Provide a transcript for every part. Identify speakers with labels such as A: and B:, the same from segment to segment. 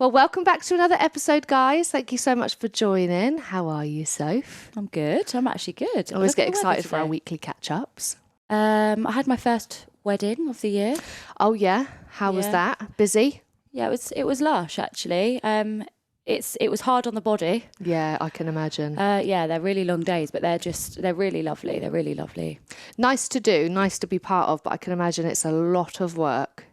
A: Well, welcome back to another episode, guys. Thank you so much for joining. How are you, Soph?
B: I'm good. I'm actually good.
A: I always get excited for our weekly catch-ups.
B: I had my first wedding of the year.
A: Oh, yeah? How was that? Busy?
B: Yeah, it was lush, actually. It was hard on the body.
A: Yeah, I can imagine.
B: Yeah, they're really long days, but they're really lovely. They're really lovely.
A: Nice to do, nice to be part of, but I can imagine it's a lot of work.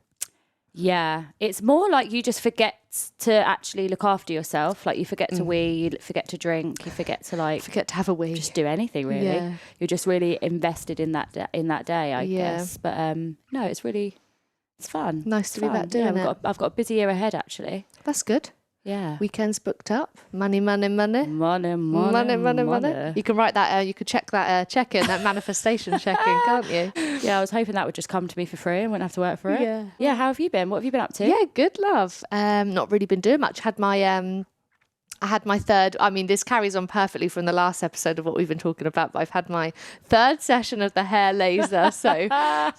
B: Yeah, it's more like you just forget to actually look after yourself. Like you forget to wee, you forget to drink, you forget to
A: forget to have a wee.
B: Just do anything really. Yeah. You're just really invested in that day, I guess. But no, it's fun.
A: Nice to be back doing it.
B: I've got a busy year ahead actually.
A: That's good.
B: Yeah.
A: Weekends booked up. Money. You can write that, you could check that check-in, that manifestation check-in, can't you?
B: Yeah, I was hoping that would just come to me for free and wouldn't have to work for it.
A: Yeah.
B: Yeah, how have you been? What have you been up to?
A: Yeah, good, love. Not really been doing much. I had my third, this carries on perfectly from the last episode of what we've been talking about, but I've had my third session of the hair laser. So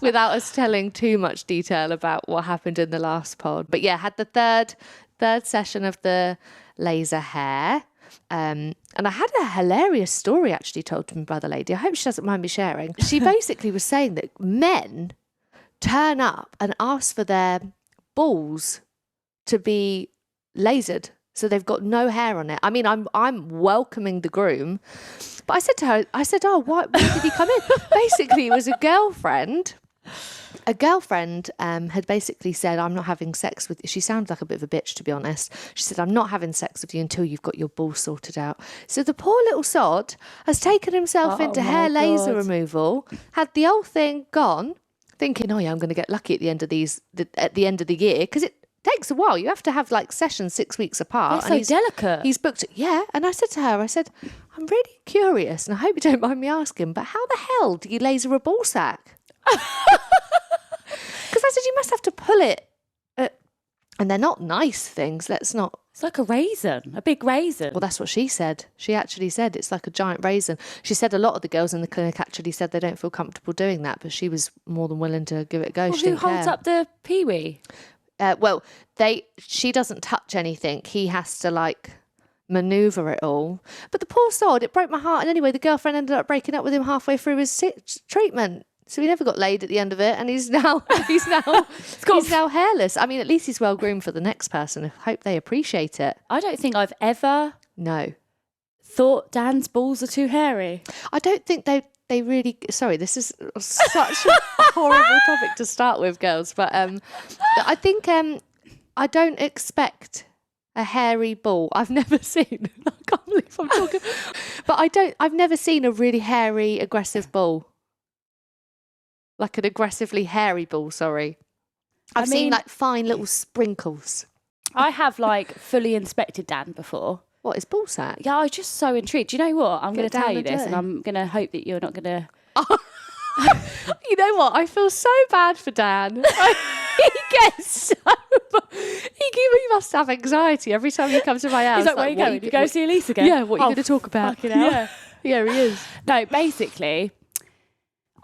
A: without us telling too much detail about what happened in the last pod. But yeah, had the third session of the laser hair. And I had a hilarious story actually told to me by the lady. I hope she doesn't mind me sharing. She basically was saying that men turn up and ask for their balls to be lasered. So they've got no hair on it. I mean, I'm welcoming the groom. But I said to her, oh, why did he come in? Basically, it was a girlfriend. A girlfriend had basically said, I'm not having sex with you. She sounded like a bit of a bitch, to be honest. She said, I'm not having sex with you until you've got your balls sorted out. So the poor little sod has taken himself into hair laser removal, had the whole thing gone, thinking, oh yeah, I'm going to get lucky at the end of the year, because it takes a while. You have to have like sessions 6 weeks apart.
B: They're so delicate.
A: He's booked it. Yeah. And I said to her, I'm really curious, and I hope you don't mind me asking, but how the hell do you laser a ball sack? Because I said, you must have to pull it. And they're not nice things. It's
B: like a raisin, a big raisin.
A: Well, that's what she said. She actually said it's like a giant raisin. She said a lot of the girls in the clinic actually said they don't feel comfortable doing that, but she was more than willing to give it a go.
B: Well, who holds up the peewee?
A: She doesn't touch anything. He has to maneuver it all. But the poor sod, it broke my heart. And anyway, the girlfriend ended up breaking up with him halfway through his treatment. So he never got laid at the end of it, and he's now hairless. I mean, at least he's well groomed for the next person. I hope they appreciate it.
B: I don't think I've ever thought Dan's balls are too hairy.
A: I don't think they really. Sorry, this is such a horrible topic to start with, girls. But I think I don't expect a hairy ball. I've never seen. I can't believe I'm talking. But I've never seen a really hairy, aggressive ball. Like an aggressively hairy ball, sorry. I've seen fine little sprinkles.
B: I have fully inspected Dan before.
A: What, his ball sack?
B: Yeah, I was just so intrigued. Do you know what? I'm going to tell you this, and I'm going to hope that you're not going to...
A: You know what? I feel so bad for Dan. He gets so... He must have anxiety every time he comes to my house.
B: He's like, where are you going? You go see Elise again?
A: Yeah, what are you going to talk about?
B: Yeah, he is. No, basically...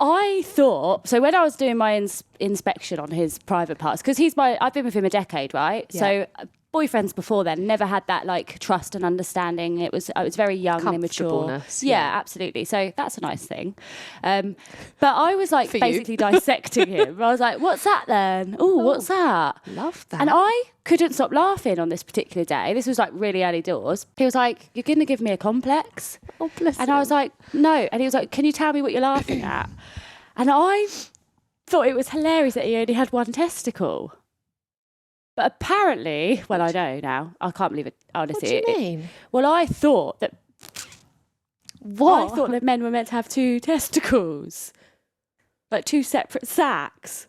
B: I thought, so when I was doing my inspection on his private parts, because I've been with him a decade, right? Yeah. So boyfriends before then never had that trust and understanding. I was very young and immature. Yeah, absolutely. So that's a nice thing. But I was basically dissecting him. I was like, what's that then? Oh, what's that?
A: Love that.
B: And I couldn't stop laughing on this particular day. This was really early doors. He was like, you're going to give me a complex?
A: Oh, bless him.
B: And I was like, no. And he was like, can you tell me what you're laughing at? And I thought it was hilarious that he only had one testicle. But apparently, well, I know now. I can't believe it. Honestly,
A: what do you mean?
B: Well, I thought that.
A: What?
B: I thought that men were meant to have two testicles, like two separate sacs.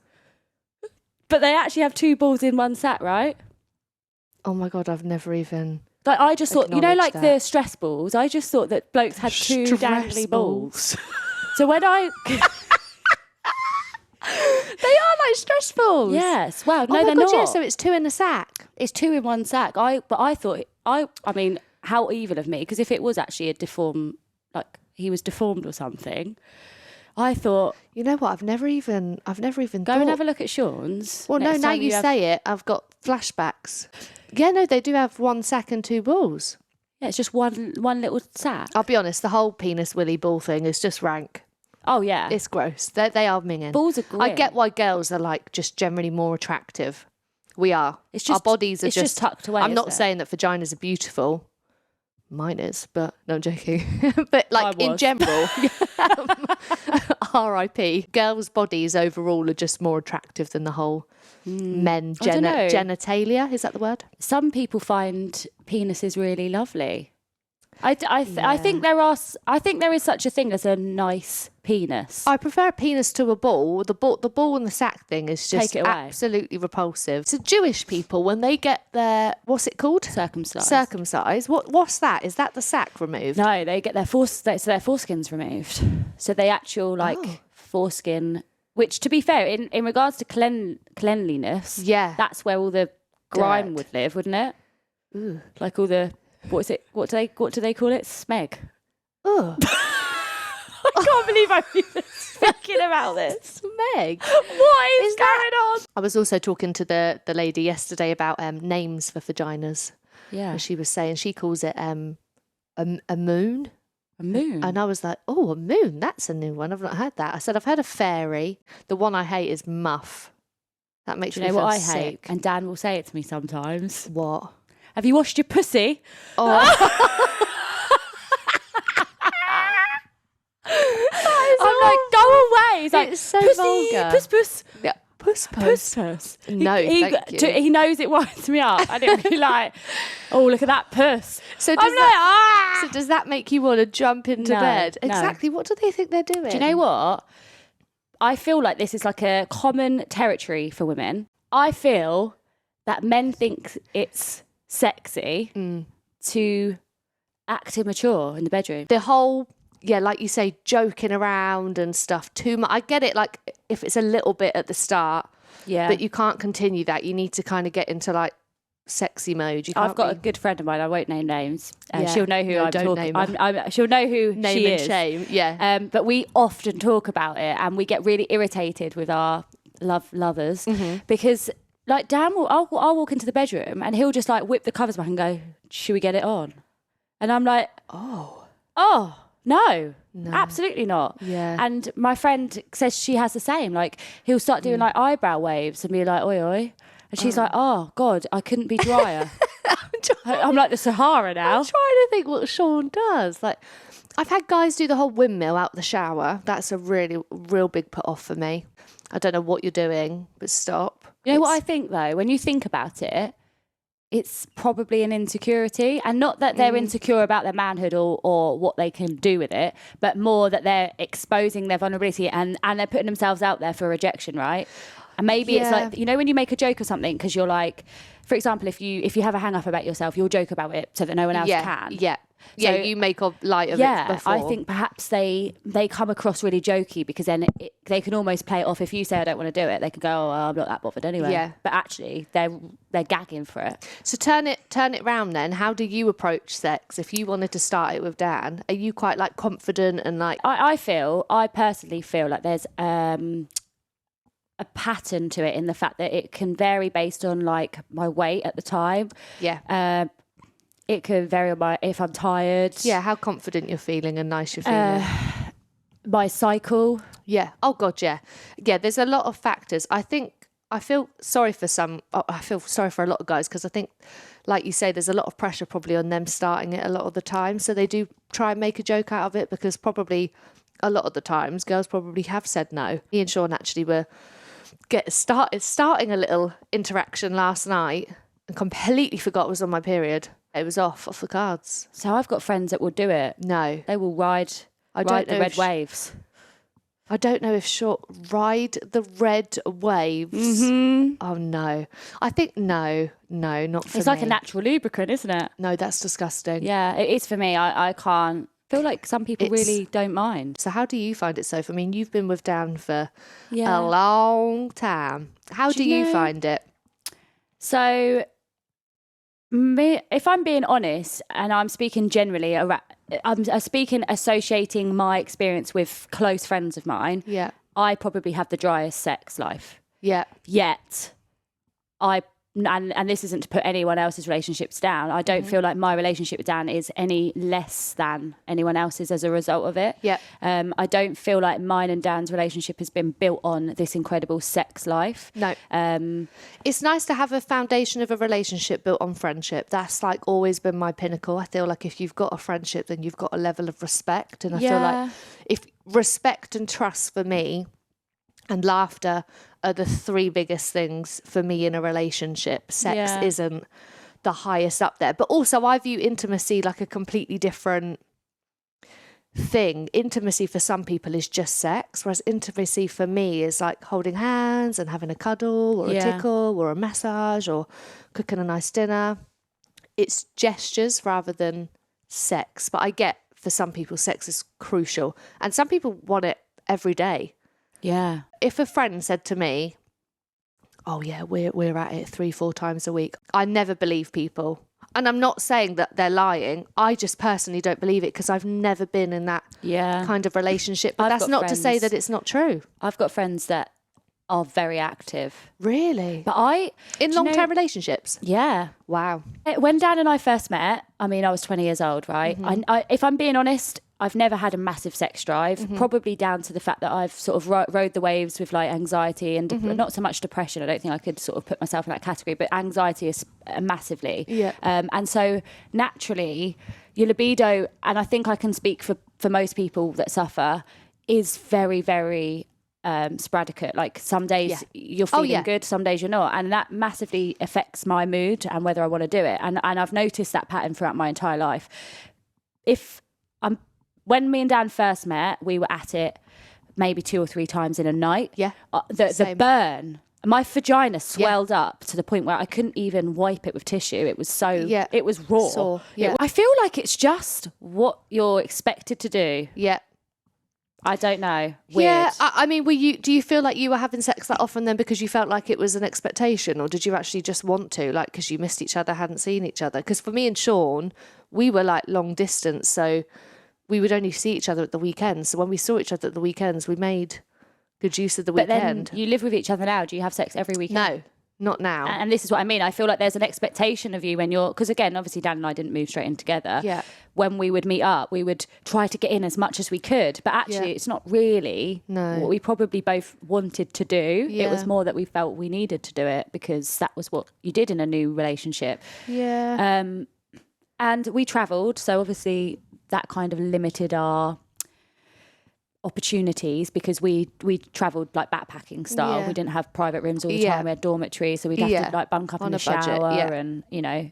B: But they actually have two balls in one sac, right?
A: Oh my God, I've never even.
B: I just thought, the stress balls. I just thought that blokes had two dangly balls. So when I.
A: They are like stress balls.
B: Yes. Wow. No, they're not. Yeah,
A: so it's two in a sack.
B: It's two in one sack. But I thought, I mean, how evil of me, because if it was actually a deformed, he was deformed or something, I thought,
A: You know what? I've never even
B: go
A: thought.
B: and have a look at Sean's.
A: Well, no,
B: next
A: now
B: time
A: you say it, I've got flashbacks. Yeah, no, they do have 1 sack and 2 balls.
B: Yeah, it's just one little sack.
A: I'll be honest, the whole penis willy ball thing is just rank.
B: Oh, yeah.
A: It's gross. They are minging.
B: Balls are great.
A: I get why girls are like just generally more attractive. We are.
B: It's just,
A: our bodies are
B: it's just tucked away.
A: I'm not
B: isn't it?
A: saying that vaginas are beautiful. Mine is, but no, I'm joking. But like in general, R.I.P. Girls' bodies overall are just more attractive than the whole men genitalia. Is that the word?
B: Some people find penises really lovely. I think there is such a thing as a nice penis.
A: I prefer a penis to a ball. The ball and the sack thing is just
B: Take it away.
A: absolutely repulsive. So Jewish people, when they get their, what's it called?
B: Circumcised.
A: What's that? Is that the sack removed?
B: No, they get their foreskins removed. So the actual foreskin, which to be fair, in regards to cleanliness, that's where all the grime would live, wouldn't it?
A: Ooh.
B: Like all the what do they call it? Smeg.
A: Ugh.
B: I can't believe I'm even speaking about this.
A: Meg,
B: What is going on?
A: I was also talking to the lady yesterday about names for vaginas.
B: Yeah.
A: And she was saying she calls it a moon.
B: A moon.
A: And I was like, oh, a moon, that's a new one. I've not heard that. I said, I've heard a fairy. The one I hate is muff. That makes me feel
B: what I
A: sick.
B: hate? And Dan will say it to me sometimes.
A: What?
B: Have you washed your pussy?
A: Oh.
B: I'm like, go away. He's like,
A: It's so
B: pussy,
A: vulgar.
B: puss.
A: Yeah. Puss.
B: No,
A: thank you.
B: He knows it winds me up. I didn't be like, oh, look at that puss.
A: So
B: So
A: does that make you want to jump into bed?
B: no.
A: Exactly. What do they think they're doing?
B: Do you know what? I feel like this is like a common territory for women. I feel that men think it's sexy to act immature in the bedroom.
A: The whole, like you say, joking around and stuff too much. I get it, like if it's a little bit at the start, but you can't continue that. You need to kind of get into like sexy mode.
B: I've got a good friend of mine. I won't name names. She'll know who I'm talking. She'll know who
A: name
B: she
A: and
B: is.
A: shame. Yeah.
B: But we often talk about it, and we get really irritated with our lovers because, like, Dan I'll walk into the bedroom and he'll just like whip the covers back and go, "Should we get it on?" And I'm like, "Oh, no, absolutely not."
A: Yeah.
B: And my friend says she has the same. Like, he'll start doing like eyebrow waves and be like, "Oi, oi." And she's like, "Oh, God, I couldn't be drier." I'm like the Sahara now.
A: I'm trying to think what Sean does. Like, I've had guys do the whole windmill out the shower. That's a real big put off for me. I don't know what you're doing, but stop.
B: You know what I think, though? When you think about it, it's probably an insecurity. And not that they're insecure about their manhood or what they can do with it, but more that they're exposing their vulnerability and they're putting themselves out there for rejection, right? And maybe it's like, you know, when you make a joke or something, because you're like, for example, if you have a hang up about yourself, you'll joke about it so that no one else can.
A: Yeah,
B: So,
A: you make light of it before.
B: I think perhaps they come across really jokey because then they can almost play it off. If you say I don't want to do it, they can go, "Oh, well, I'm not that bothered anyway."
A: Yeah.
B: But actually, they're gagging for it.
A: So turn it round then. How do you approach sex? If you wanted to start it with Dan, are you quite like confident and like?
B: I personally feel like there's a pattern to it in the fact that it can vary based on like my weight at the time.
A: Yeah.
B: It could vary on if I'm tired.
A: Yeah, how confident you're feeling and nice you're feeling.
B: My cycle.
A: Yeah. Oh God, yeah. Yeah, there's a lot of factors. I feel sorry for a lot of guys because I think, like you say, there's a lot of pressure probably on them starting it a lot of the time. So they do try and make a joke out of it because probably a lot of the times girls probably have said no. Me and Sean actually were starting a little interaction last night and completely forgot I was on my period. It was off the cards.
B: So I've got friends that will do it.
A: No.
B: They will ride the red waves.
A: I don't know if ride the red waves.
B: Mm-hmm.
A: Oh no. I think no, not for me.
B: It's like a natural lubricant, isn't it?
A: No, that's disgusting.
B: Yeah, it is for me. I can't. I feel like some people really don't mind.
A: So how do you find it, Soph? I mean, you've been with Dan for a long time. How do you find it?
B: So, if I'm being honest, and I'm speaking generally I'm associating my experience with close friends of mine.
A: Yeah.
B: I probably have the driest sex life.
A: Yeah.
B: Yet, and this isn't to put anyone else's relationships down. I don't feel like my relationship with Dan is any less than anyone else's as a result of it.
A: Yeah.
B: I don't feel like mine and Dan's relationship has been built on this incredible sex life.
A: No. It's nice to have a foundation of a relationship built on friendship. That's like always been my pinnacle. I feel like if you've got a friendship, then you've got a level of respect. And I feel like if respect and trust for me and laughter are the three biggest things for me in a relationship. Sex isn't the highest up there. But also I view intimacy like a completely different thing. Intimacy for some people is just sex, whereas intimacy for me is like holding hands and having a cuddle or a tickle or a massage or cooking a nice dinner. It's gestures rather than sex. But I get for some people sex is crucial and some people want it every day.
B: Yeah.
A: If a friend said to me, oh yeah, we're at it 3-4 times a week, I never believe people. And I'm not saying that they're lying. I just personally don't believe it because I've never been in that kind of relationship. But that's not to say that it's not true.
B: I've got friends that are very active.
A: Really?
B: But
A: in long-term relationships?
B: Yeah.
A: Wow.
B: When Dan and I first met, I mean, I was 20 years old, right? I, if I'm being honest, I've never had a massive sex drive, probably down to the fact that I've sort of rode the waves with like anxiety and not so much depression. I don't think I could sort of put myself in that category, but anxiety is massively.
A: Yeah.
B: And so naturally, your libido, and I think I can speak for most people that suffer, is very, very sporadic. Like some days you're feeling good, some days you're not. And that massively affects my mood and whether I want to do it. And I've noticed that pattern throughout my entire life. When me and Dan first met, we were at it maybe 2 or 3 times in a night. Yeah. The burn, my vagina swelled up to the point where I couldn't even wipe it with tissue. It was it was raw.
A: Sore. Yeah.
B: I feel like it's just what you're expected to do.
A: Yeah.
B: I don't know. Weird.
A: Yeah, I mean, do you feel like you were having sex that often then because you felt like it was an expectation, or did you actually just want to, like, because you missed each other, hadn't seen each other? Because for me and Sean, we were like long distance, so we would only see each other at the weekends. So when we saw each other at the weekends, we made good use of the weekend.
B: But then you live with each other now. Do you have sex every weekend?
A: No, not now.
B: And this is what I mean. I feel like there's an expectation of you when you're, because again, obviously Dan and I didn't move straight in together.
A: Yeah.
B: When we would meet up, we would try to get in as much as we could. But actually, it's not really what we probably both wanted to do. Yeah. It was more that we felt we needed to do it because that was what you did in a new relationship.
A: Yeah.
B: And we travelled. So obviously that kind of limited our opportunities because we travelled like backpacking style. We didn't have private rooms all the time. We had dormitories, so we'd have to like bunk up in the shower and, you know,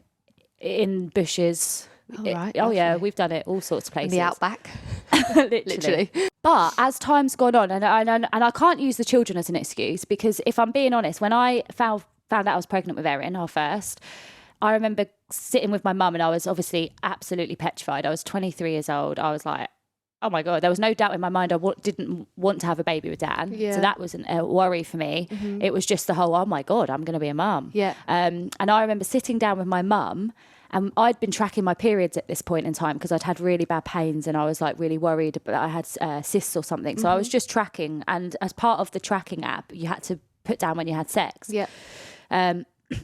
B: in bushes. We've done it all sorts of places.
A: In the outback.
B: Literally. But as time's gone on, and I can't use the children as an excuse because if I'm being honest, when I found out I was pregnant with Erin, our first, I remember sitting with my mum and I was obviously absolutely petrified. I was 23 years old. I was like, oh my God, there was no doubt in my mind I didn't want to have a baby with Dan. Yeah. So that wasn't a worry for me. Mm-hmm. It was just the whole, oh my God, I'm going to be a mum. Yeah. And I remember sitting down with my mum and I'd been tracking my periods at this point in time because I'd had really bad pains and I was like really worried that I had cysts or something. So I was just tracking. And as part of the tracking app, you had to put down when you had sex. Yeah.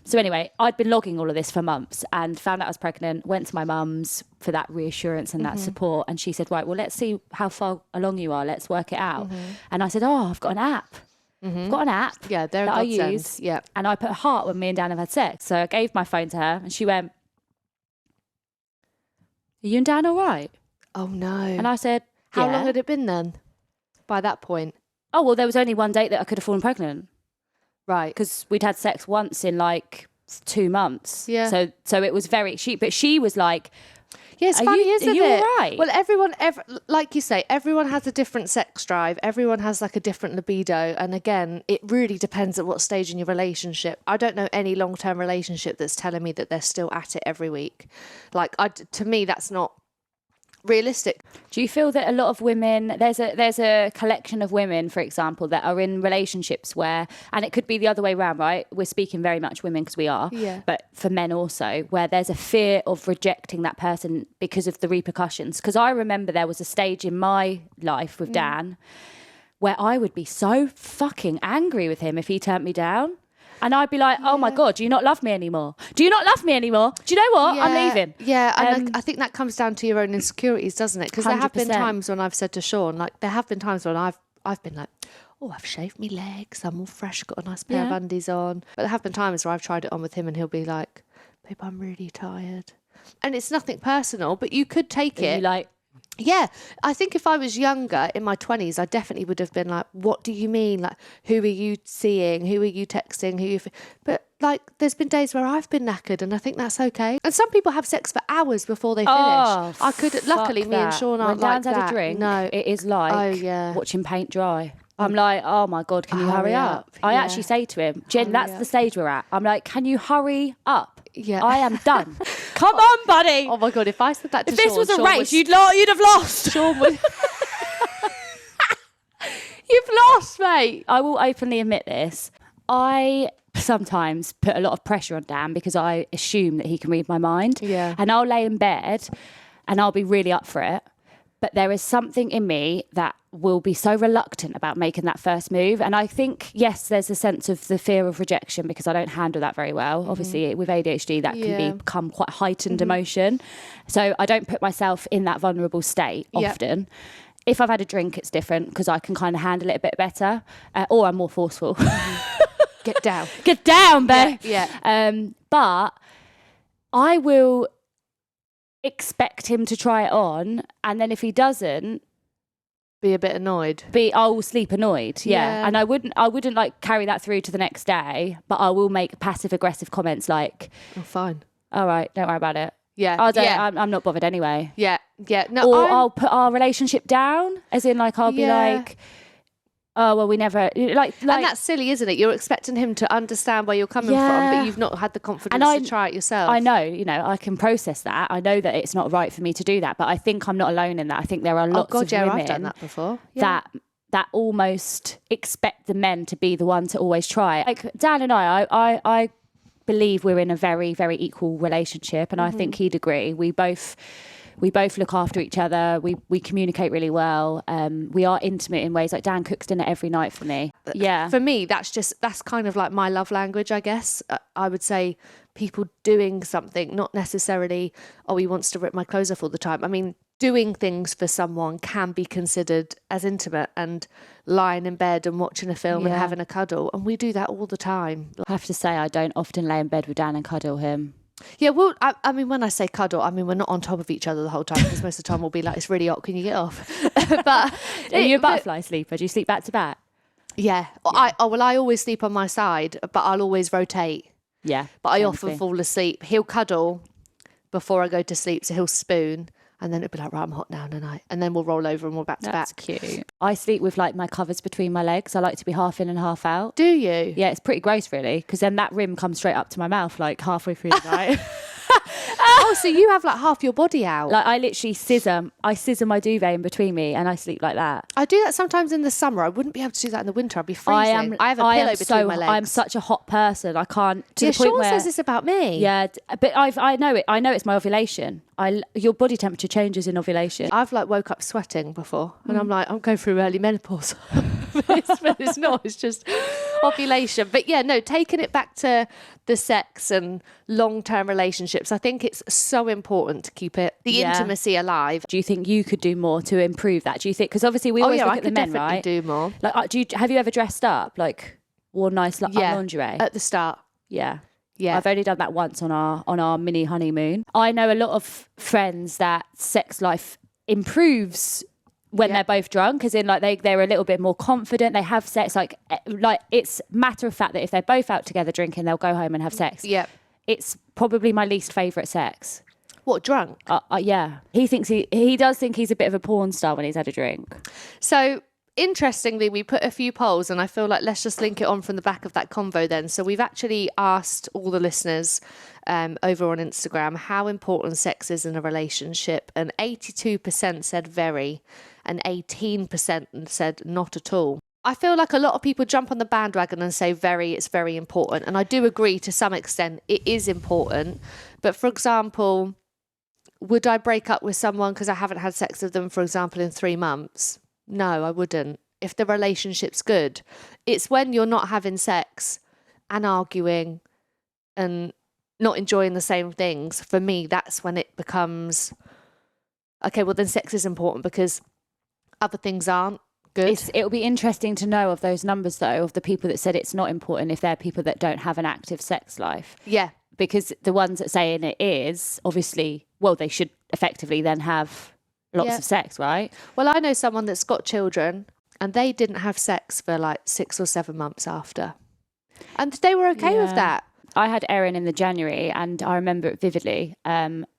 B: So anyway, I'd been logging all of this for months and found out I was pregnant, went to my mum's for that reassurance and that support. And she said, right, well, let's see how far along you are. Let's work it out. And I said, oh, I've got an app. I've got an app that I use. Yeah. And I put a heart when me and Dan have had sex. So I gave my phone to her and she went, are you and Dan all right?
A: Oh, no.
B: And I said,
A: how long had it been then by that point?
B: Oh, well, there was only one date that I could have fallen pregnant.
A: Right.
B: Because we'd had sex once in like 2 months. Yeah. So it was very cheap. But she was like,
A: yeah, it's funny, isn't it?
B: Are you all right?
A: Well, everyone, like you say, everyone has a different sex drive. Everyone has like a different libido. And again, it really depends at what stage in your relationship. I don't know any long-term relationship that's telling me that they're still at it every week. Like, to me, that's not realistic.
B: Do you feel that a lot of women, there's a collection of women, for example, that are in relationships where, and it could be the other way around, right? We're speaking very much women because we are, but for men also, where there's a fear of rejecting that person because of the repercussions. Because I remember there was a stage in my life with Dan where I would be so fucking angry with him if he turned me down. And I'd be like, oh my God, do you not love me anymore? Do you not love me anymore? Do you know what? I'm leaving.
A: Yeah, and I think that comes down to your own insecurities, doesn't it? Because there have been times when I've said to Sean, like there have been times when I've been like, oh, I've shaved my legs, I'm all fresh, got a nice pair of undies on. But there have been times where I've tried it on with him and he'll be like, babe, I'm really tired. And it's nothing personal, but you could take it. Yeah, I think if I was younger, in my 20s, I definitely would have been like, what do you mean? Like, who are you seeing? Who are you texting? But like, there's been days where I've been knackered and I think that's okay. And some people have sex for hours before they finish. I could, luckily, me and Sean aren't like that.
B: When Dan's had a drink, no, it is like watching paint dry. I'm like, oh my God, can you hurry up? I actually say to him, Jen, that's the stage we're at. I'm like, can you hurry up? Yeah, I am done. Come on, buddy.
A: Oh my God, if I said that to
B: Sean, if this was a
A: Sean
B: race, you'd have lost.
A: Sean would. You've lost, mate.
B: I will openly admit this. I sometimes put a lot of pressure on Dan because I assume that he can read my mind.
A: Yeah.
B: And I'll lay in bed and I'll be really up for it. But there is something in me that will be so reluctant about making that first move. And I think, yes, there's a sense of the fear of rejection because I don't handle that very well. Obviously, with ADHD, that can become quite heightened emotion. So I don't put myself in that vulnerable state often. If I've had a drink, it's different because I can kind of handle it a bit better. Or I'm more forceful.
A: Get down.
B: Get down, babe.
A: Yeah.
B: But I will expect him to try it on, and then if he doesn't,
A: be a bit annoyed.
B: I will sleep annoyed. Yeah. And I wouldn't like carry that through to the next day, but I will make passive aggressive comments like,
A: oh, fine,
B: all right, don't worry about it.
A: Yeah.
B: I'm not bothered anyway.
A: Yeah. No,
B: or I'll put our relationship down, as in like I'll be like, oh, well, we never like.
A: And that's silly, isn't it? You're expecting him to understand where you're coming from, but you've not had the confidence to try it yourself.
B: I know, I can process that. I know that it's not right for me to do that, but I think I'm not alone in that. I think there are lots of women
A: I've done that before.
B: That almost expect the men to be the one to always try it. Like Dan and I believe we're in a very, very equal relationship, and I think he'd agree. We both look after each other. We communicate really well. We are intimate in ways like Dan cooks dinner every night for me. Yeah.
A: For me, that's kind of like my love language, I guess. I would say people doing something, not necessarily, oh, he wants to rip my clothes off all the time. I mean, doing things for someone can be considered as intimate, and lying in bed and watching a film and having a cuddle. And we do that all the time.
B: I have to say, I don't often lay in bed with Dan and cuddle him.
A: Yeah, well, I mean, when I say cuddle, I mean, we're not on top of each other the whole time, because most of the time we'll be like, it's really hot, can you get off? But
B: are you a butterfly sleeper? Do you sleep back to back?
A: Yeah. I always sleep on my side, but I'll always rotate.
B: Yeah.
A: But I often fall asleep. He'll cuddle before I go to sleep, so he'll spoon. And then it'll be like, right, I'm hot now tonight. And then we'll roll over and we're back to back.
B: That's cute. I sleep with like my covers between my legs. I like to be half in and half out.
A: Do you?
B: Yeah, it's pretty gross really, because then that rim comes straight up to my mouth like halfway through the night.
A: Oh, so you have like half your body out.
B: Like I literally scissor my duvet in between me and I sleep like that.
A: I do that sometimes in the summer. I wouldn't be able to do that in the winter. I'd be freezing. I have a pillow between my legs.
B: I'm such a hot person. I can't. To the point
A: Sean
B: where,
A: says this about me.
B: Yeah, but I know it. I know it's my ovulation. Your body temperature changes in ovulation.
A: I've like woke up sweating before, and I'm like, I'm going through early menopause. but it's not. It's just ovulation. But yeah, no, taking it back to the sex and long-term relationships, I think it's so important to keep the intimacy alive.
B: Do you think you could do more to improve that? Do you think, because obviously we always look at the men, right?
A: Do more.
B: Like, have you ever dressed up, like worn nice lingerie
A: at the start?
B: Yeah. I've only done that once on our mini honeymoon. I know a lot of friends that sex life improves when they're both drunk, as in like they're a little bit more confident. They have sex like it's matter of fact that if they're both out together drinking, they'll go home and have sex.
A: Yeah,
B: it's probably my least favourite sex.
A: What, drunk?
B: Yeah, he does think he's a bit of a porn star when he's had a drink.
A: So interestingly, we put a few polls, and I feel like let's just link it on from the back of that convo then. So we've actually asked all the listeners over on Instagram how important sex is in a relationship, and 82% said very, and 18% said not at all. I feel like a lot of people jump on the bandwagon and say it's very important. And I do agree to some extent it is important. But for example, would I break up with someone because I haven't had sex with them, for example, in 3 months? No, I wouldn't. If the relationship's good. It's when you're not having sex and arguing and not enjoying the same things. For me, that's when it becomes, okay, well then sex is important because other things aren't good.
B: It'll be interesting to know of those numbers, though, of the people that said it's not important if they're people that don't have an active sex life.
A: Yeah.
B: Because the ones that saying it is, obviously, well, they should effectively then have lots of sex, right?
A: Well, I know someone that's got children and they didn't have sex for like 6 or 7 months after. And they were okay with that.
B: I had Erin in the January and I remember it vividly.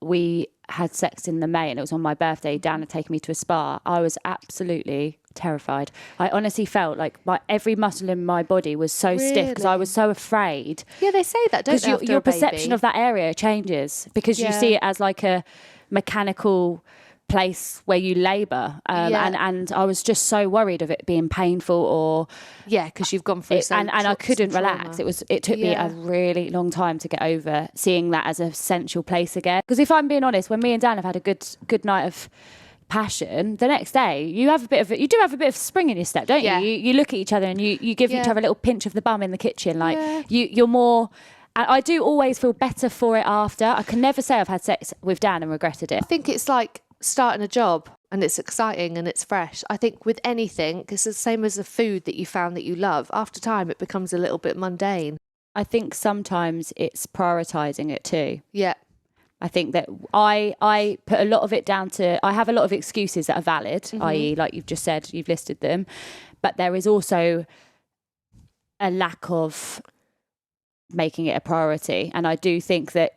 B: We had sex in the May and it was on my birthday. Dan had taken me to a spa. I was absolutely terrified. I honestly felt like every muscle in my body was so stiff because I was so afraid.
A: Yeah, they say that, don't they?
B: Because your perception of that area changes because you see it as like a mechanical place where you labour, and I was just so worried of it being painful or
A: because you've gone through
B: and I couldn't relax. It took me a really long time to get over seeing that as a central place again. Because if I'm being honest, when me and Dan have had a good night of passion, the next day you do have a bit of spring in your step, don't you? You look at each other and you give each other a little pinch of the bum in the kitchen, like you're more. And I do always feel better for it after. I can never say I've had sex with Dan and regretted it.
A: I think it's like starting a job and it's exciting and it's fresh. I think with anything, it's the same as a food that you found that you love. After time, it becomes a little bit mundane.
B: I think sometimes it's prioritising it too.
A: Yeah.
B: I think that I put a lot of it down to, I have a lot of excuses that are valid, i.e. like you've just said, you've listed them. But there is also a lack of making it a priority. And I do think that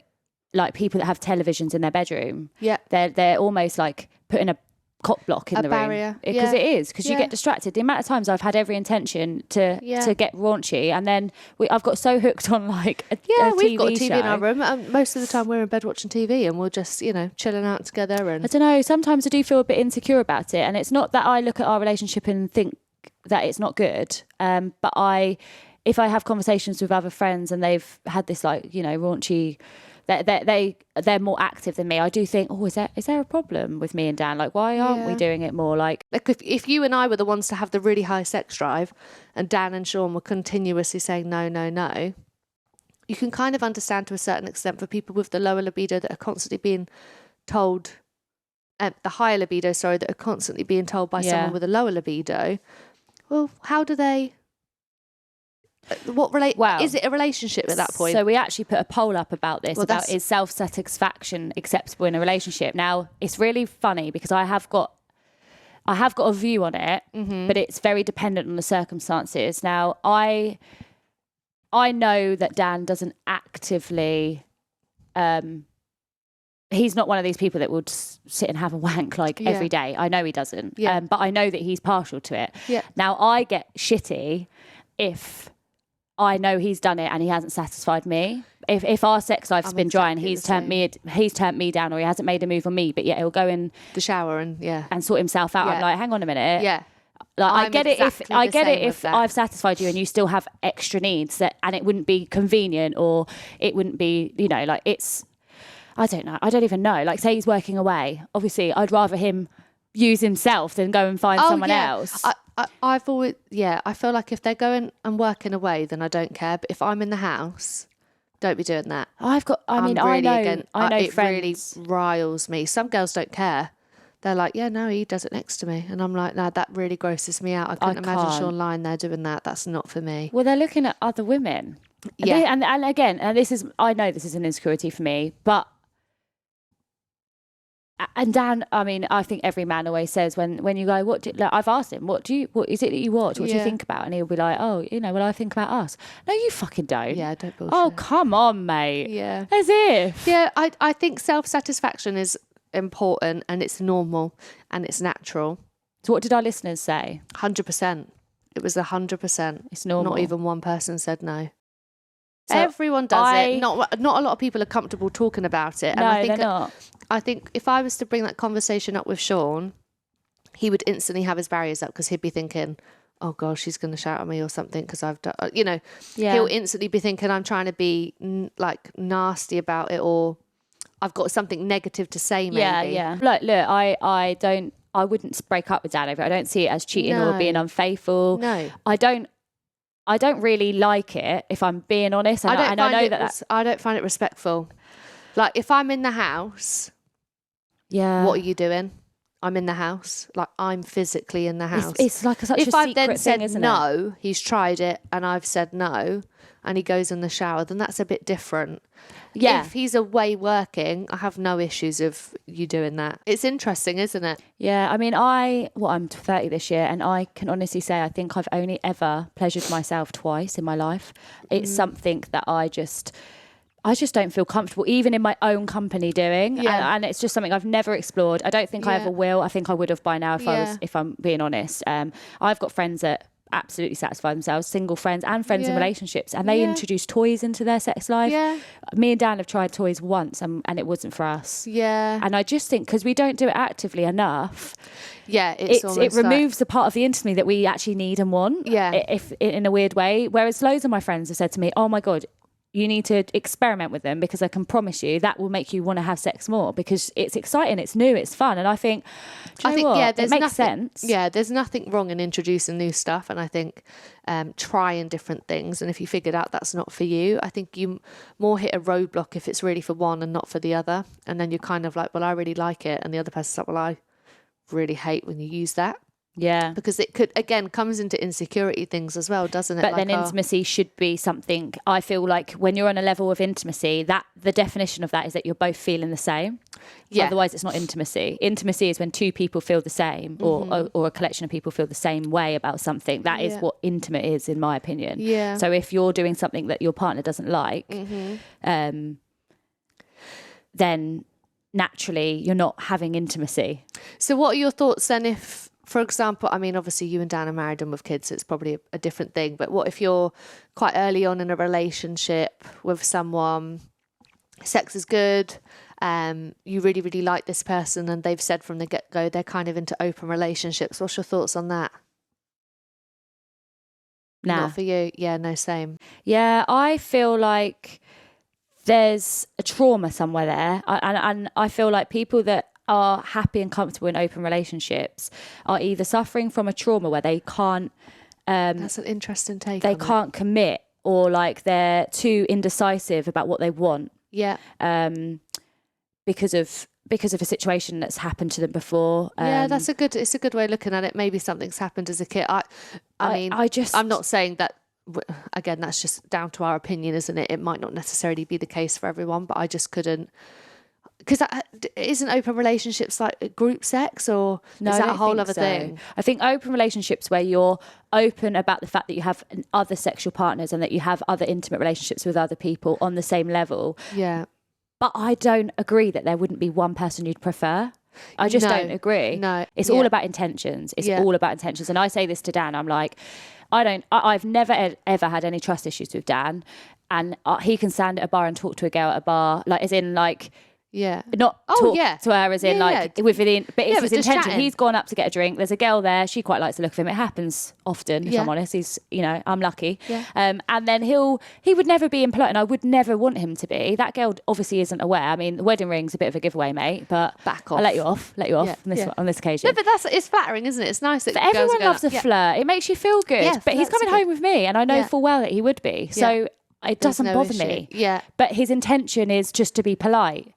B: like people that have televisions in their bedroom, they're almost like putting a cop block in the
A: barrier.
B: room because it is, because you get distracted. The amount of times I've had every intention to get raunchy, and then I've got so hooked on like a
A: we've got a TV
B: show.
A: in our room, and most of the time we're in bed watching TV and we're just chilling out together. And
B: I don't know, sometimes I do feel a bit insecure about it, and it's not that I look at our relationship and think that it's not good, but if I have conversations with other friends and they've had this like raunchy, they're more active than me, I do think, is there a problem with me and Dan? Like, why aren't we doing it more? Like
A: if you and I were the ones to have the really high sex drive and Dan and Sean were continuously saying no, no, no, you can kind of understand to a certain extent for people with the lower libido that are constantly being told, the higher libido, that are constantly being told by someone with a lower libido, well, how do they... is it a relationship at that point?
B: So we actually put a poll up about this, is self-satisfaction acceptable in a relationship? Now, it's really funny because I have got a view on it, but it's very dependent on the circumstances. Now, I know that Dan doesn't actively... he's not one of these people that would sit and have a wank every day. I know he doesn't. But I know that he's partial to it. Yeah. Now, I get shitty if I know he's done it and he hasn't satisfied me. If our sex life's been dry and he's turned me down, or he hasn't made a move on me, but yet he'll go in
A: the shower and
B: sort himself out. I'm like, hang on a minute.
A: Yeah.
B: Like, I get it if I've satisfied you and you still have extra needs and it wouldn't be convenient, or it wouldn't be, it's, I don't know. I don't even know. Like, say he's working away. Obviously, I'd rather him use himself than go and find someone else.
A: I've always, I feel like if they're going and working away, then I don't care. But if I'm in the house, don't be doing that.
B: I know
A: it
B: friends.
A: really riles me. Some girls don't care. They're like, no, he does it next to me. And I'm like, no, that really grosses me out. I couldn't imagine Sean lying there doing that. That's not for me.
B: Well, they're looking at other women.
A: Yeah.
B: And again, I know this is an insecurity for me, but and Dan, I mean, I think every man always says when you go, I've asked him, what is it that you watch? What do you think about? And he'll be like, I think about us. No, you fucking don't.
A: Yeah, don't bullshit.
B: Oh, come on, mate.
A: Yeah.
B: As if.
A: Yeah, I think self-satisfaction is important and it's normal and it's natural.
B: So what did our listeners say?
A: 100%. It was 100%.
B: It's normal.
A: Not even one person said no.
B: So
A: everyone does it. Not a lot of people are comfortable talking about it. And
B: No,
A: I think
B: they're not.
A: I think if I was to bring that conversation up with Sean, he would instantly have his barriers up because he'd be thinking, oh gosh, she's going to shout at me or something because I've done, he'll instantly be thinking I'm trying to be like nasty about it, or I've got something negative to say maybe.
B: Yeah. Look, I wouldn't break up with Dan over it. I don't see it as cheating or being unfaithful.
A: No.
B: I don't really like it, if I'm being honest. I
A: don't find it respectful. Like, if I'm in the house,
B: what
A: are you doing? I'm in the house. Like, I'm physically in the house.
B: It's like such a secret thing, isn't it? If I've then said
A: no, he's tried it, and I've said no, and he goes in the shower, then that's a bit different.
B: Yeah.
A: If he's away working, I have no issues of you doing that. It's interesting, isn't it?
B: Yeah. I mean, I'm 30 this year, and I can honestly say I think I've only ever pleasured myself twice in my life. It's something that I just don't feel comfortable, even in my own company, doing. Yeah. And it's just something I've never explored. I don't think I ever will. I think I would have by now if I'm being honest. I've got friends that absolutely satisfy themselves, single friends and friends in relationships, and they introduce toys into their sex life. Me and Dan have tried toys once, and it wasn't for us. And I just think because we don't do it actively enough, it removes the part of the intimacy that we actually need and want, if in a weird way. Whereas loads of my friends have said to me, oh my god, you need to experiment with them, because I can promise you that will make you want to have sex more, because it's exciting, it's new, it's fun. And I think, it makes sense.
A: Yeah, there's nothing wrong in introducing new stuff. And I think trying different things. And if you figured out that's not for you, I think you more hit a roadblock if it's really for one and not for the other. And then you're kind of like, well, I really like it. And the other person's like, well, I really hate when you use that.
B: Yeah.
A: Because it could, again, comes into insecurity things as well, doesn't it?
B: But then intimacy should be something, I feel like when you're on a level of intimacy, that the definition of that is that you're both feeling the same. Yeah. Otherwise it's not intimacy. Intimacy is when two people feel the same, or a collection of people feel the same way about something. That is what intimate is, in my opinion. Yeah. So if you're doing something that your partner doesn't like, then naturally you're not having intimacy.
A: So what are your thoughts then if, for example, I mean, obviously you and Dan are married and with kids, so it's probably a different thing. But what if you're quite early on in a relationship with someone, sex is good, you really, really like this person, and they've said from the get-go they're kind of into open relationships. What's your thoughts on that?
B: Nah.
A: Not for you? Yeah, no, same.
B: Yeah, I feel like there's a trauma somewhere there. And I feel like people that are happy and comfortable in open relationships are either suffering from a trauma where they can't
A: that's an interesting take.
B: They can't commit, or like they're too indecisive about what they want, because of a situation that's happened to them before.
A: It's a good way of looking at it. Maybe something's happened as a kid. I'm not saying that, again, that's just down to our opinion, isn't it? It might not necessarily be the case for everyone, but I just couldn't. Because isn't open relationships like group sex, or is that a whole other thing?
B: I think open relationships where you're open about the fact that you have other sexual partners and that you have other intimate relationships with other people on the same level.
A: Yeah.
B: But I don't agree that there wouldn't be one person you'd prefer. I just don't agree.
A: No.
B: It's all about intentions. It's all about intentions. And I say this to Dan, I'm like, I've never ever had any trust issues with Dan. And he can stand at a bar and talk to a girl at a bar, like as in like, not talk to her as in within, but it's his intention.
A: Chatting.
B: He's gone up to get a drink. There's a girl there. She quite likes the look of him. It happens often, if I'm honest. He's, I'm lucky. Yeah. And then he would never be impolite, and I would never want him to be. That girl obviously isn't aware. I mean, the wedding ring's a bit of a giveaway, mate, but
A: back off.
B: I'll let you off on this occasion.
A: No, but it's flattering, isn't it? It's nice that
B: everyone loves a flirt. It makes you feel good. Yeah, but he's coming home with me, and I know full well that he would be. So it doesn't bother me. Yeah. But his intention is just to be polite.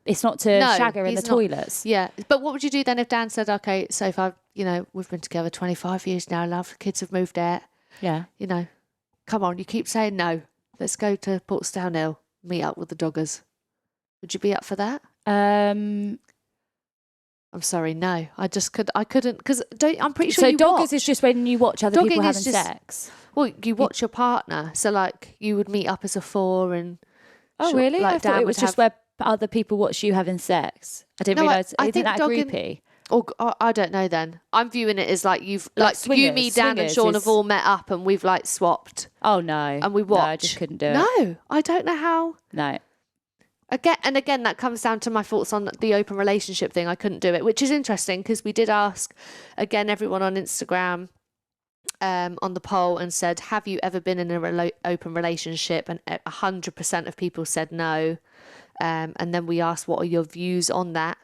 B: It's not to shag her in the toilets.
A: Yeah. But what would you do then if Dan said, okay, so if we've been together 25 years now, love, kids have moved out.
B: Yeah.
A: Come on, you keep saying no. Let's go to Portsdown Hill, meet up with the doggers. Would you be up for that? I'm sorry, no. I couldn't, because I'm pretty sure you
B: doggers is just when you watch other people having sex.
A: Well, you watch your partner. So like you would meet up as a four and...
B: Oh, really? I thought it was just where other people watch you having sex. I didn't realise. Isn't that a groupie?
A: I don't know then. I'm viewing it as like you've
B: Like
A: you, me, Dan and Sean have all met up and we've like swapped.
B: Oh no.
A: And we watched.
B: No, I just couldn't do it.
A: No, I don't know how.
B: No.
A: Again, that comes down to my thoughts on the open relationship thing. I couldn't do it, which is interesting because we did ask, again, everyone on Instagram on the poll and said, have you ever been in an open relationship? And 100% of people said no. And then we asked, what are your views on that?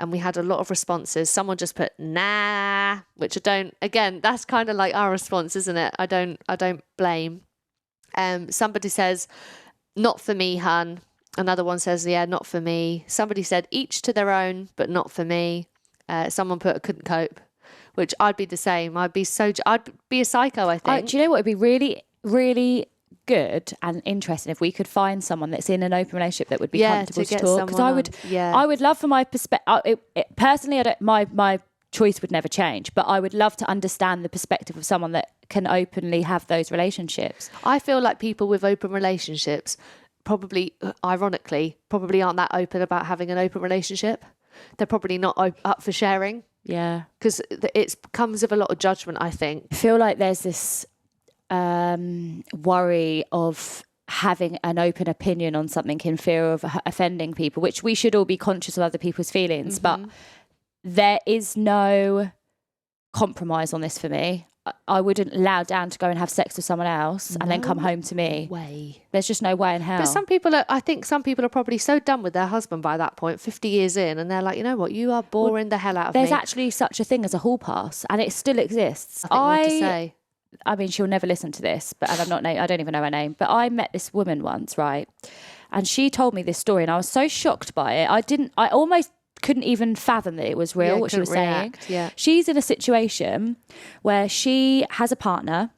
A: And we had a lot of responses. Someone just put, nah, which again, that's kind of like our response, isn't it? I don't blame. Somebody says, not for me, hun. Another one says, yeah, not for me. Somebody said, each to their own, but not for me. Someone put, I couldn't cope, which I'd be the same. I'd be a psycho, I think.
B: Do you know what would be really, really good and interesting if we could find someone that's in an open relationship that would be comfortable to talk? Because I would love for my perspective. Personally, my choice would never change, but I would love to understand the perspective of someone that can openly have those relationships.
A: I feel like people with open relationships probably, ironically, aren't that open about having an open relationship. They're probably not up for sharing.
B: Yeah.
A: Because it comes with a lot of judgment, I think.
B: I feel like there's this worry of having an open opinion on something in fear of offending people, which we should all be conscious of other people's feelings. But there is no compromise on this for me. I wouldn't allow Dan to go and have sex with someone else and then come home to me.
A: Way.
B: There's just no way in hell.
A: But I think some people are probably so done with their husband by that point, 50 years in, and they're like, you know what, you are boring the hell out of me.
B: There's actually such a thing as a hall pass, and it still exists.
A: I
B: mean, she'll never listen to this, but I don't even know her name. But I met this woman once, right? And she told me this story, and I was so shocked by it. I almost couldn't even fathom that it was real, what she was saying.
A: Yeah.
B: She's in a situation where she has a partner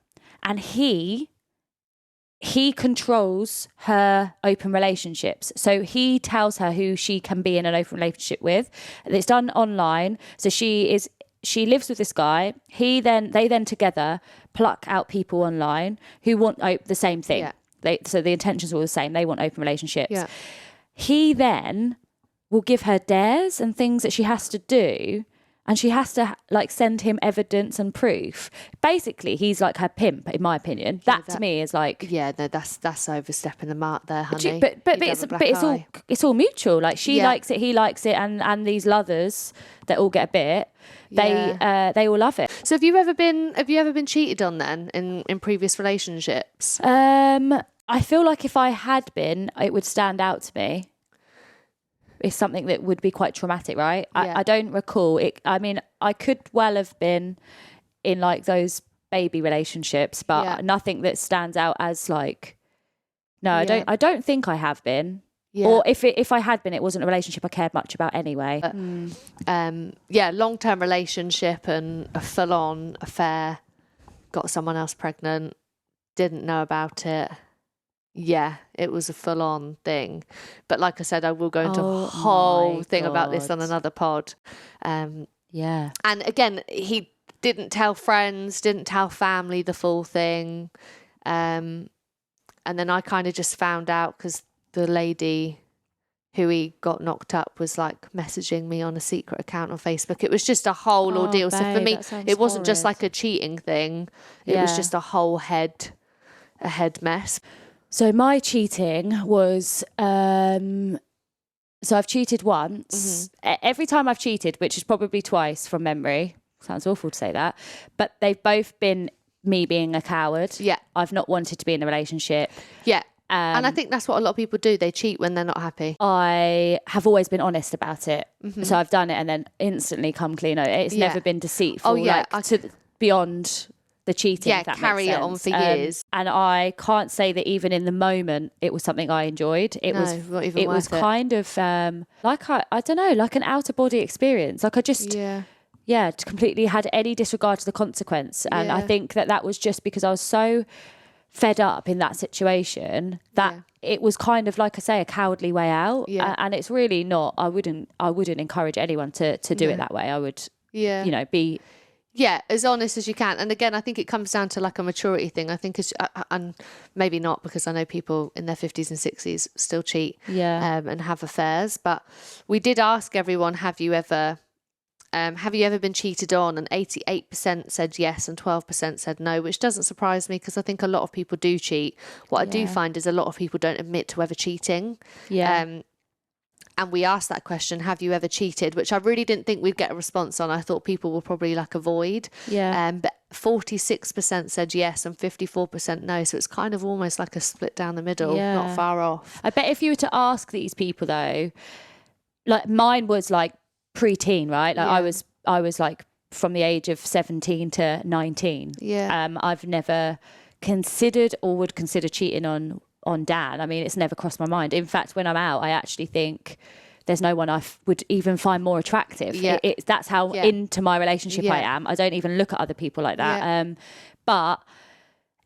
B: and he controls her open relationships. So he tells her who she can be in an open relationship with. It's done online. So she lives with this guy. They then together pluck out people online who want the same thing. Yeah. So the intentions are all the same. They want open relationships.
A: Yeah.
B: He then will give her dares and things that she has to do, and she has to send him evidence and proof. Basically, he's like her pimp, in my opinion. That to me is like,
A: yeah, no, that's overstepping the mark there, honey.
B: But it's all mutual. Like she likes it, he likes it, and these lovers that all get a bit, they all love it.
A: So have you ever been cheated on then in previous relationships?
B: I feel like if I had been, it would stand out to me. It's something that would be quite traumatic, right?
A: Yeah.
B: I don't recall it. I mean, I could well have been in those baby relationships, but nothing that stands out as no, I don't think I have been. Yeah. Or if I had been, it wasn't a relationship I cared much about anyway.
A: Long-term relationship and a full-on affair, got someone else pregnant, didn't know about it. Yeah, it was a full-on thing. But like I said, I will go into a whole thing about this on another pod.
B: Yeah.
A: And again, he didn't tell friends, didn't tell family the full thing. And then I kind of just found out because the lady who he got knocked up was messaging me on a secret account on Facebook. It was just a whole ordeal.
B: Babe,
A: so for me, it wasn't just a cheating thing. It was just a whole head mess.
B: So my cheating was, so I've cheated once. Mm-hmm. Every time I've cheated, which is probably twice from memory, sounds awful to say that, but they've both been me being a coward.
A: Yeah.
B: I've not wanted to be in a relationship.
A: Yeah. And I think that's what a lot of people do. They cheat when they're not happy.
B: I have always been honest about it. Mm-hmm. So I've done it and then instantly come clean. It's never been deceitful. Beyond the cheating.
A: Yeah, carry it on for years.
B: And I can't say that even in the moment it was something I enjoyed. It was kind of I don't know, like an out of body experience. Like I just completely had any disregard to the consequence. And I think that was just because I was so fed up in that situation that it was kind of, like I say, a cowardly way out. Yeah. And it's really not. I wouldn't encourage anyone to do it that way. I would be
A: as honest as you can. And again, I think it comes down to a maturity thing. I think and maybe not, because I know people in their 50s and 60s still cheat and have affairs. But we did ask everyone, have you ever Have you ever been cheated on? And 88% said yes and 12% said no, which doesn't surprise me because I think a lot of people do cheat. What I do find is a lot of people don't admit to ever cheating. And we asked that question, have you ever cheated? Which I really didn't think we'd get a response on. I thought people will probably like avoid. But 46% said yes and 54% no. So it's kind of almost like a split down the middle, not far off.
B: I bet if you were to ask these people though, like mine was like pre-teen, right? Like I was like from the age of 17 to 19. I've never considered or would consider cheating on Dan. I mean, it's never crossed my mind. In fact, when I'm out, I actually think there's no one I would even find more attractive. That's how into my relationship I am. I don't even look at other people like that. But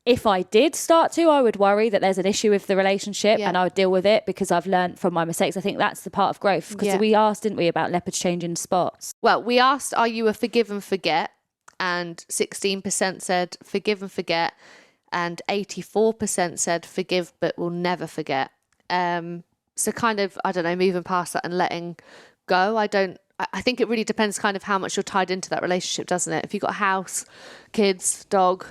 B: if I did start to, I would worry that there's an issue with the relationship and I would deal with it because I've learned from my mistakes. I think that's the part of growth because we asked, didn't we, about leopards changing spots?
A: Well, we asked, are you a forgive and forget? And 16% said forgive and forget. And 84% said forgive but will never forget. So kind of, I don't know, moving past that and letting go. I think it really depends kind of how much you're tied into that relationship, doesn't it? If you've got a house, kids, dog,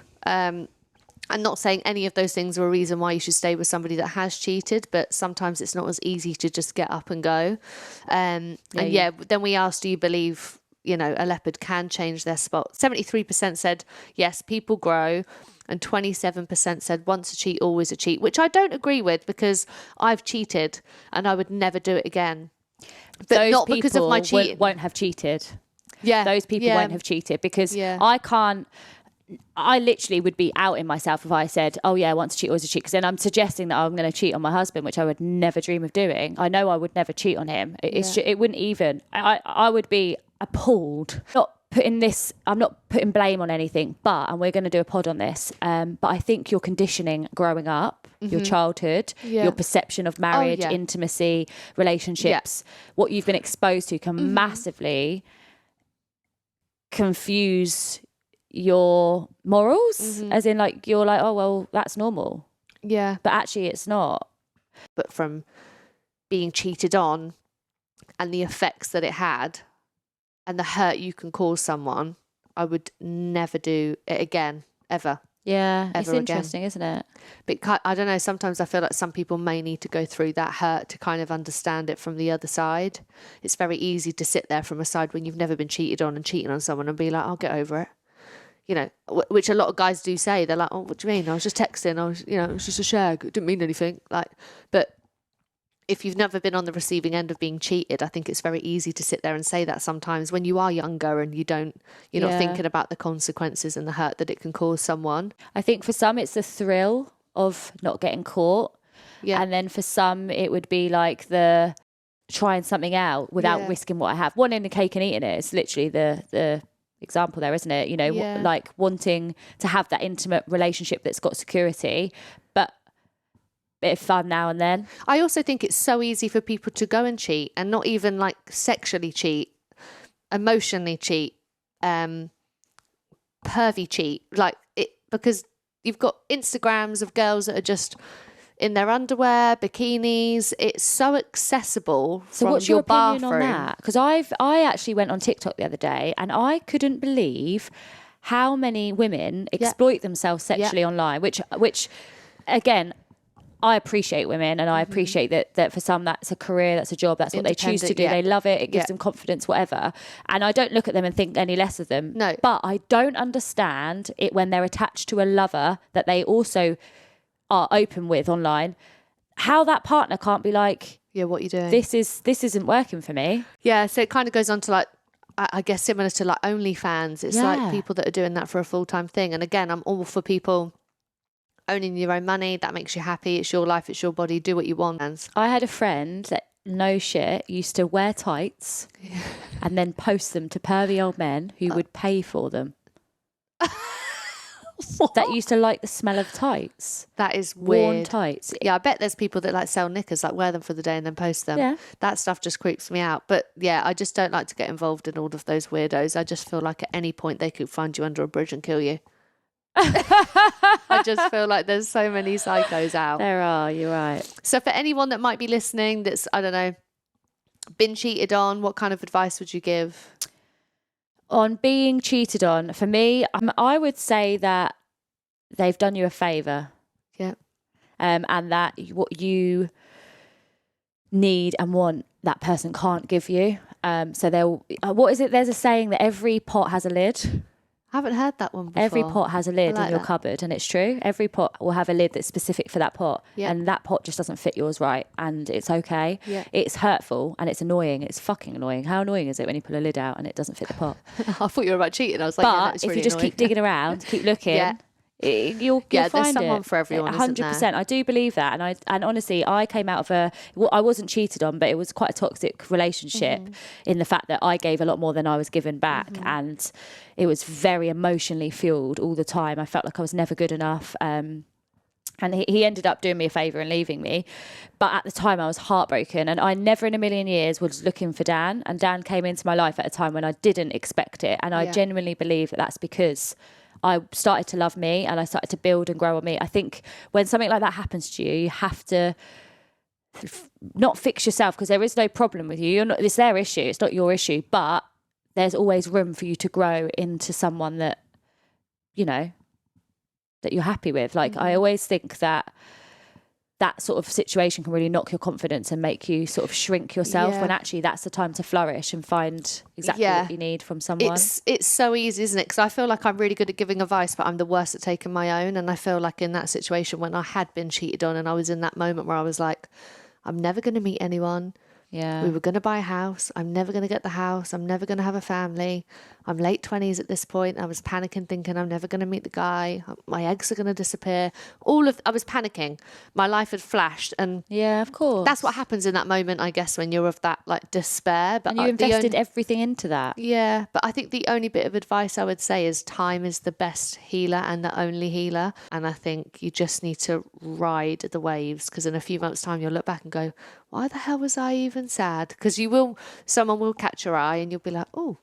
A: I'm not saying any of those things are a reason why you should stay with somebody that has cheated, but sometimes it's not as easy to just get up and go. Then we asked, do you believe, a leopard can change their spot? 73% said, yes, people grow. And 27% said once a cheat, always a cheat, which I don't agree with because I've cheated and I would never do it again. But
B: those
A: not because of my cheating.
B: Won't have cheated.
A: Those
B: people won't have cheated because I literally would be outing myself if I said, oh yeah, once a cheat, always a cheat. Because then I'm suggesting that I'm going to cheat on my husband, which I would never dream of doing. I know I would never cheat on him. It wouldn't even, I would be appalled. I'm not putting blame on anything, and we're going to do a pod on this. But I think your conditioning growing up, your childhood, your perception of marriage, intimacy, relationships, what you've been exposed to can massively confuse your morals, as in like, you're like, oh, well, that's normal. But actually it's not.
A: But from being cheated on and the effects that it had, and the hurt you can cause someone, I would never do it again, ever.
B: It's interesting, isn't it?
A: But I don't know, sometimes I feel like some people may need to go through that hurt to kind of understand it from the other side. It's very easy to sit there from a side when you've never been cheated on and cheating on someone and be like, I'll get over it. Which a lot of guys do say. They're like, oh, what do you mean? I was just texting. It was just a shag. It didn't mean anything. But if you've never been on the receiving end of being cheated, I think it's very easy to sit there and say that sometimes when you are younger and you're not thinking about the consequences and the hurt that it can cause someone.
B: I think for some it's the thrill of not getting caught. And then for some it would be like the trying something out without risking what I have. Wanting the cake and eating it is literally the example there, isn't it? Like wanting to have that intimate relationship that's got security, but bit of fun now and then.
A: I also think it's so easy for people to go and cheat and not even like sexually cheat, emotionally cheat, pervy cheat, like it, because you've got Instagrams of girls that are just in their underwear, bikinis. It's so accessible.
B: So
A: from
B: what's your opinion
A: bathroom.
B: On that? Because I actually went on TikTok the other day and I couldn't believe how many women exploit themselves sexually online, which again, I appreciate women and I appreciate that for some that's a career, that's a job, that's what they choose to do. They love it. It gives them confidence, whatever. And I don't look at them and think any less of them.
A: No.
B: But I don't understand it when they're attached to a lover that they also are open with online, how that partner can't be like,
A: what are you doing?
B: This isn't working for me.
A: Yeah, so it kind of goes on to like, I guess similar to like OnlyFans. It's like people that are doing that for a full-time thing. And again, I'm all for people owning your own money. That makes you happy. It's your life, it's your body. Do what you want.
B: I had a friend that, no shit, used to wear tights and then post them to pervy old men who would pay for them. That used to like the smell of tights.
A: That is weird.
B: Worn tights.
A: Yeah, I bet there's people that like sell knickers, like wear them for the day and then post them.
B: Yeah.
A: That stuff just creeps me out. But yeah, I just don't like to get involved in all of those weirdos. I just feel like at any point they could find you under a bridge and kill you. I just feel like there's so many psychos out.
B: There are, you're right.
A: So for anyone that might be listening that's, I don't know, been cheated on, what kind of advice would you give?
B: On being cheated on, for me, I would say that they've done you a favour.
A: Yeah.
B: And that what you need and want, that person can't give you. So they'll, what is it? There's a saying that every pot has a lid.
A: I haven't heard that one before.
B: Every pot has a lid in your cupboard, and it's true. Every pot will have a lid that's specific for that pot, and that pot just doesn't fit yours right, and it's okay. Yeah. It's hurtful and it's annoying. It's fucking annoying. How annoying is it when you pull a lid out and it doesn't fit the pot?
A: I thought you were about cheating. I was like,
B: but if you just keep digging around, keep looking. You'll find
A: there's someone for everyone,
B: 100%. I do believe that, and honestly, I came out of I wasn't cheated on, but it was quite a toxic relationship in the fact that I gave a lot more than I was given back, and it was very emotionally fueled all the time. I felt like I was never good enough. And he ended up doing me a favour and leaving me. But at the time, I was heartbroken, and I never in a million years was looking for Dan. And Dan came into my life at a time when I didn't expect it, and I genuinely believe that that's because I started to love me and I started to build and grow on me. I think when something like that happens to you, you have to not fix yourself, because there is no problem with you. It's their issue. It's not your issue. But there's always room for you to grow into someone that, that you're happy with. Like, I always think that sort of situation can really knock your confidence and make you sort of shrink yourself, when actually that's the time to flourish and find exactly what you need from someone.
A: It's so easy, isn't it? Because I feel like I'm really good at giving advice, but I'm the worst at taking my own. And I feel like in that situation when I had been cheated on and I was in that moment where I was like, I'm never going to meet anyone.
B: Yeah.
A: We were going to buy a house. I'm never going to get the house. I'm never going to have a family. I'm late 20s at this point. I was panicking, thinking I'm never going to meet the guy. My eggs are going to disappear. I was panicking. My life had flashed. And
B: yeah, of course.
A: That's what happens in that moment, I guess, when you're of that like despair. But
B: and you invested everything into that.
A: Yeah. But I think the only bit of advice I would say is time is the best healer and the only healer. And I think you just need to ride the waves, because in a few months' time, you'll look back and go, why the hell was I even sad? Because someone will catch your eye and you'll be like, oh.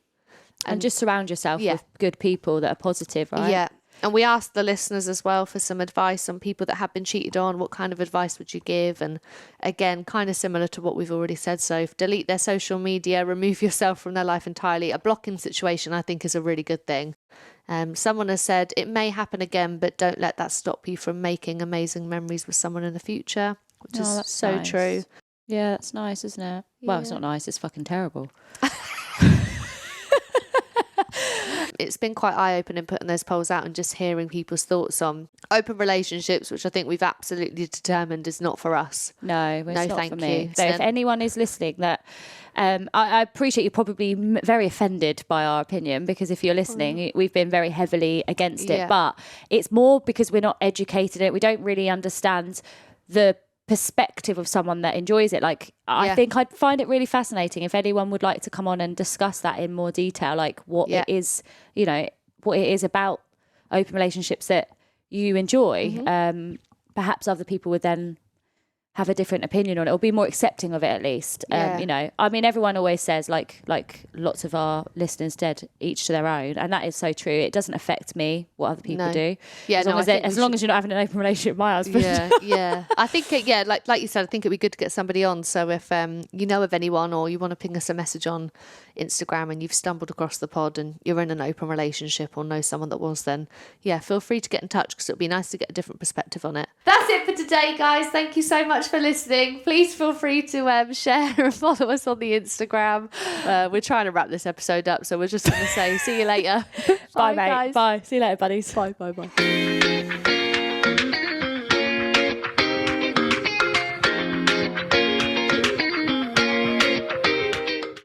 B: And just surround yourself with good people that are positive, right?
A: Yeah. And we asked the listeners as well for some advice on people that have been cheated on. What kind of advice would you give? And again, kind of similar to what we've already said. So delete their social media, remove yourself from their life entirely. A blocking situation, I think, is a really good thing. Someone has said, it may happen again, but don't let that stop you from making amazing memories with someone in the future, which is so nice. True.
B: Yeah, that's nice, isn't it? Yeah. Well, it's not nice. It's fucking terrible.
A: It's been quite eye-opening putting those polls out and just hearing people's thoughts on open relationships, which I think we've absolutely determined is not for us.
B: No, it's not
A: thank
B: for me.
A: you.
B: So if anyone is listening that, I appreciate you're probably very offended by our opinion, because if you're listening, we've been very heavily against it. But it's more because we're not educated in it. We don't really understand the perspective of someone that enjoys it. Like, I think I'd find it really fascinating if anyone would like to come on and discuss that in more detail, like what it is, what it is about open relationships that you enjoy. Perhaps other people would then have a different opinion on it, or be more accepting of it at least. I mean, everyone always says, like lots of our listeners said, each to their own, and that is so true. It doesn't affect me what other people do. Yeah, as long as you're not having an open relationship with my husband.
A: Yeah. I think like you said, I think it'd be good to get somebody on. So if you know of anyone, or you want to ping us a message on Instagram and you've stumbled across the pod and you're in an open relationship or know someone that was, then feel free to get in touch, because it'll be nice to get a different perspective on it. That's it for today, guys. Thank you so much for listening. Please feel free to share and follow us on the Instagram. We're trying to wrap this episode up, so we're just going to say see you later.
B: Bye, mate.
A: Guys.
B: Bye. See you later, buddies.
A: Bye.